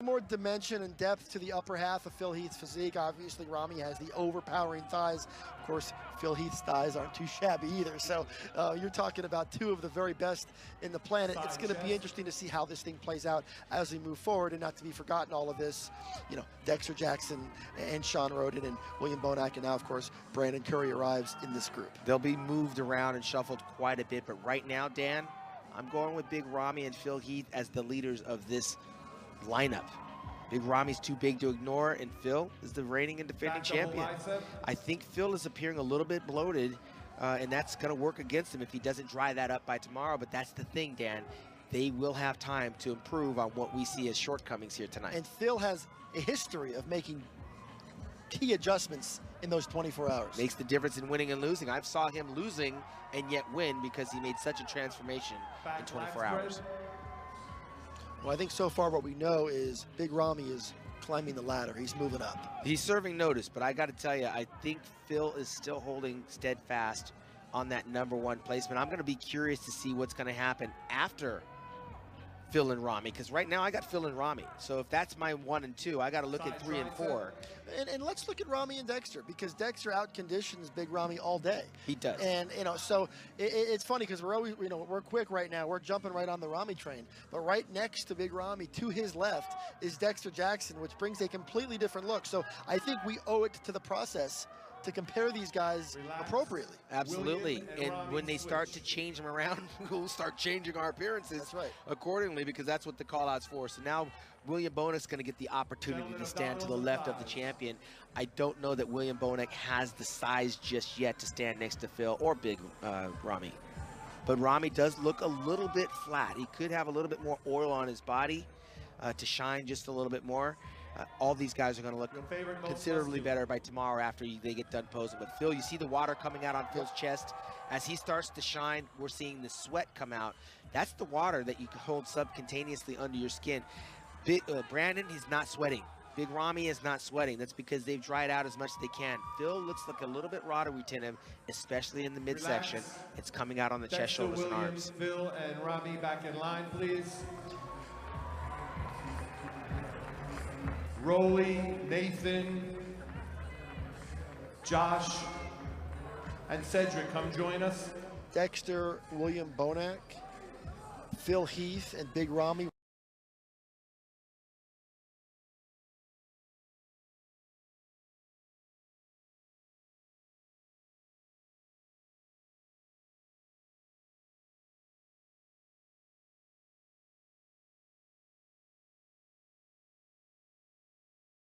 More dimension and depth to the upper half of Phil Heath's physique. Obviously, Ramy has the overpowering thighs. Of course, Phil Heath's thighs aren't too shabby either. So you're talking about two of the very best in the planet. It's going to be interesting to see how this thing plays out as we move forward. And not to be forgotten, all of this, you know, Dexter Jackson and Sean Roden and William Bonac, and now, of course, Brandon Curry arrives in this group. They'll be moved around and shuffled quite a bit, but right now, Dan, I'm going with Big Ramy and Phil Heath as the leaders of this lineup. Big Ramy's too big to ignore, and Phil is the reigning and defending champion. I think Phil is appearing a little bit bloated, and that's going to work against him if he doesn't dry that up by tomorrow. But that's the thing, Dan. They will have time to improve on what we see as shortcomings here tonight. And Phil has a history of making key adjustments in those 24 hours. Makes the difference in winning and losing. I've saw him losing and yet win because he made such a transformation in 24 hours. Well, I think so far what we know is Big Ramy is climbing the ladder. He's moving up. He's serving notice, but I got to tell you, I think Phil is still holding steadfast on that #1 placement. I'm going to be curious to see what's going to happen after Phil and Ramy, because right now I got Phil and Ramy. So if that's my 1 and 2, I got to look at 3 and 4. And let's look at Ramy and Dexter, because Dexter out conditions Big Ramy all day. He does. And you know, so it's funny because we're always, you know, we're quick right now. We're jumping right on the Ramy train. But right next to Big Ramy, to his left, is Dexter Jackson, which brings a completely different look. So I think we owe it to the process to compare these guys appropriately. Absolutely. And when they start to change them around, we'll start changing our appearances accordingly, because that's what the call-out's for. So now William Bonac's going to get the opportunity to stand to the left of the champion. I don't know that William Bonac has the size just yet to stand next to Phil or Big Ramy. But Ramy does look a little bit flat. He could have a little bit more oil on his body to shine just a little bit more. All these guys are going to look considerably better by tomorrow after they get done posing. But Phil, you see the water coming out on Phil's chest. As he starts to shine, we're seeing the sweat come out. That's the water that you can hold subcutaneously under your skin. Brandon, he's not sweating. Big Ramy is not sweating. That's because they've dried out as much as they can. Phil looks like a little bit watery to him, especially in the midsection. It's coming out on the chest, shoulders, and arms. Phil and Ramy back in line, please. Rolly, Nathan, Josh, and Cedric, come join us. Dexter, William Bonac, Phil Heath, and Big Ramy